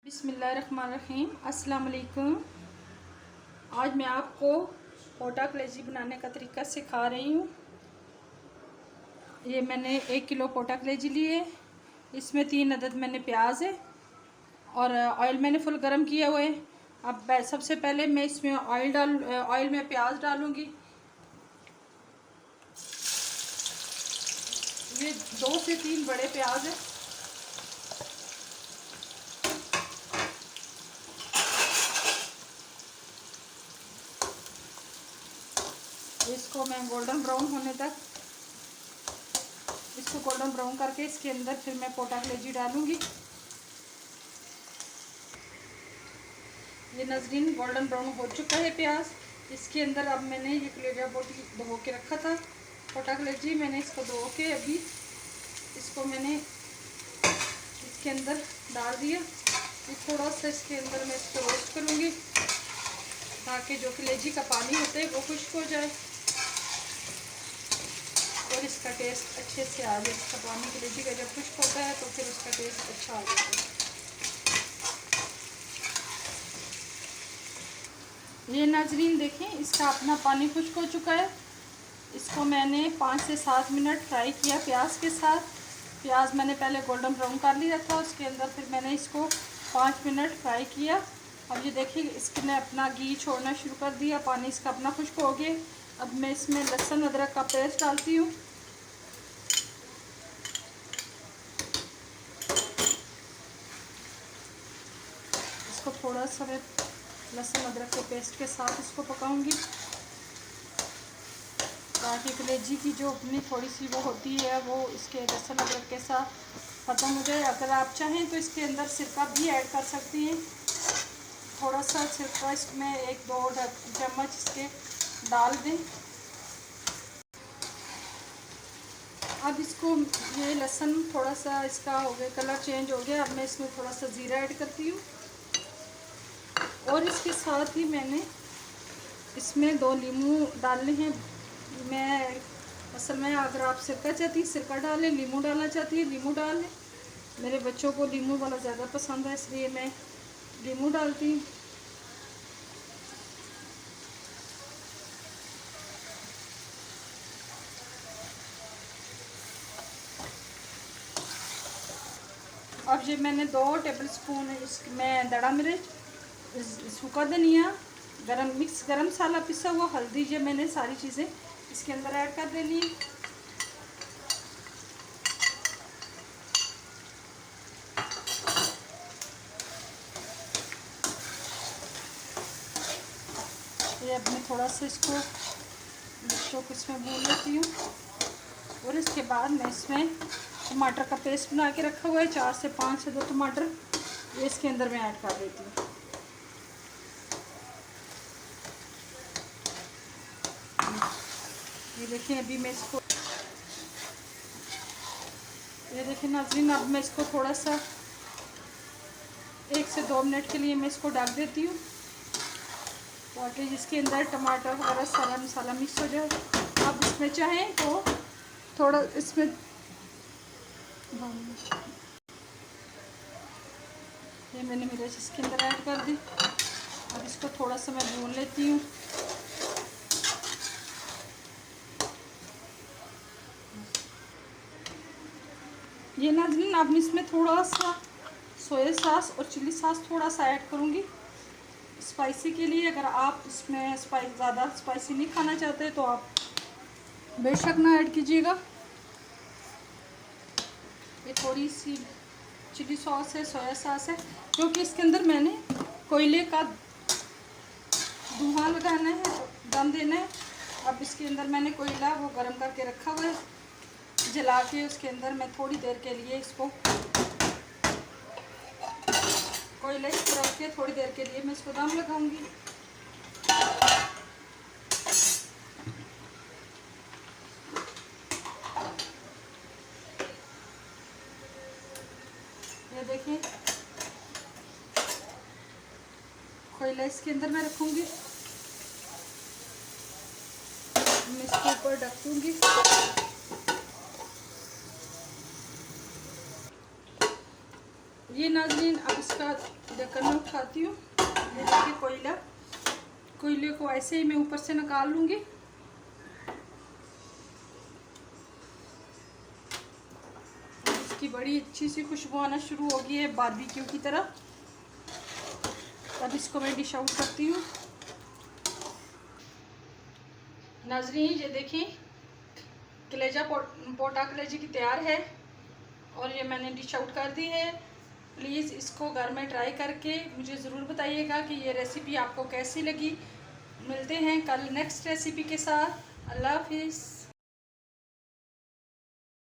बिस्मिल्लाहिर्रहमानिर्रहीम। अस्सलाम वालेकुम। आज मैं आपको पोटा कलेजी बनाने का तरीका सिखा रही हूँ। ये मैंने 1 किलो पोटा कलेजी लिए, इसमें 3 अदद मैंने प्याज है और ऑयल मैंने फुल गरम किया हुआ है। अब सबसे पहले मैं इसमें ऑयल में प्याज डालूँगी। ये 2 से 3 बड़े प्याज है। इसको मैं गोल्डन ब्राउन होने तक इसको गोल्डन ब्राउन करके इसके अंदर फिर मैं पोटा कलेजी डालूंगी। ये नाज़रीन गोल्डन ब्राउन हो चुका है प्याज। इसके अंदर अब मैंने ये कलेजा बोटी धो के रखा था पोटा कलेजी, मैंने इसको धो के अभी इसको मैंने इसके अंदर डाल दिया। थोड़ा सा इसके अंदर मैं इसको रोस्ट करूँगी ताकि जो कलेजी का पानी होता है वो खुश्क हो जाए और इसका टेस्ट अच्छे से आ जाए। इसका पानी कलेजी का जब खुश्क होता है तो फिर उसका टेस्ट अच्छा आ जाता है। ये नाज़रीन देखें, इसका अपना पानी खुश्क हो चुका है। इसको मैंने 5 से 7 मिनट फ्राई किया प्याज के साथ। प्याज मैंने पहले गोल्डन ब्राउन कर लिया था, उसके अंदर फिर मैंने इसको 5 मिनट फ्राई किया। अब ये देखिए इसने अपना घी छोड़ना शुरू कर दिया, पानी इसका अपना खुश्क हो गया। अब मैं इसमें लहसुन अदरक का पेस्ट डालती हूँ। इसको थोड़ा सा मैं लहसुन अदरक के पेस्ट के साथ इसको पकाऊंगी ताकि कलेजी की जो अपनी थोड़ी सी वो होती है वो इसके लहसुन अदरक के साथ ख़त्म हो जाए। अगर आप चाहें तो इसके अंदर सिरका भी ऐड कर सकती हैं। थोड़ा सा सिरका इसमें 1-2 चम्मच इसके डाल दें। अब इसको ये लहसुन थोड़ा सा इसका हो गया, कलर चेंज हो गया। अब मैं इसमें थोड़ा सा ज़ीरा ऐड करती हूँ और इसके साथ ही मैंने इसमें 2 नींबू डालने हैं। मैं असल में अगर आप सिरका चाहती हैं सिरका डालें, नींबू डालना चाहती है नींबू डालें। मेरे बच्चों को नींबू वाला ज़्यादा पसंद है इसलिए मैं नींबू डालती हूँ। अब ये मैंने 2 टेबल स्पून इसमें दड़ा मिर्च, सूखा धनिया, गरम मसाला पिसा हुआ, हल्दी, ये मैंने सारी चीज़ें इसके अंदर ऐड कर देनी है। ये अब मैं थोड़ा सा इसको मिर्चों को इसमें भून लेती हूँ और इसके बाद मैं इसमें टमाटर का पेस्ट बना के रखा हुआ है 4 से 5 अदद टमाटर, ये इसके अंदर मैं ऐड कर देती हूँ। ये देखिए अभी मैं इसको ये देखिए नाज़रीन, अब मैं इसको थोड़ा सा 1 से 2 मिनट के लिए मैं इसको ढक देती हूँ ताकि जिसके अंदर टमाटर वगैरह सारा मसाला मिक्स हो जाए। आप इसमें चाहें तो थोड़ा इसमें ये मैंने मिर्च इसके अंदर ऐड कर दी। अब इसको थोड़ा सा मैं भून लेती हूँ। ये नाज़रीन अब इसमें थोड़ा सा सोया सॉस और चिली सॉस थोड़ा सा ऐड करूँगी स्पाइसी के लिए। अगर आप इसमें ज़्यादा स्पाइसी नहीं खाना चाहते तो आप बेशक ना ऐड कीजिएगा। ये थोड़ी सी चिली सॉस है, सोया सॉस है, क्योंकि इसके अंदर मैंने कोयले का धुआं लगाना है, दम देना है। अब इसके अंदर मैंने कोयला वो गर्म करके रखा हुआ है, जला के उसके अंदर मैं थोड़ी देर के लिए इसको कोयला इस तरह रख के थोड़ी देर के लिए मैं इसको दम लगाऊंगी। ये देखिए कोयला इसके अंदर मैं रखूंगी, मैं इसके ऊपर ढक दूंगी। ये नाज़रीन अब इसका ढक्कन मैं उठाती हूँ। ये देखिए कोयले को ऐसे ही मैं ऊपर से निकाल लूँगी। इसकी बड़ी अच्छी सी खुशबू आना शुरू हो गई है बारबेक्यू की तरह। अब इसको मैं डिश आउट करती हूँ। नाज़रीन ये देखिए कलेजा पोटा कलेजी की तैयार है और ये मैंने डिश आउट कर दी है। प्लीज़ इसको घर में ट्राई करके मुझे ज़रूर बताइएगा कि ये रेसिपी आपको कैसी लगी। मिलते हैं कल नेक्स्ट रेसिपी के साथ। अल्लाह हाफिज़।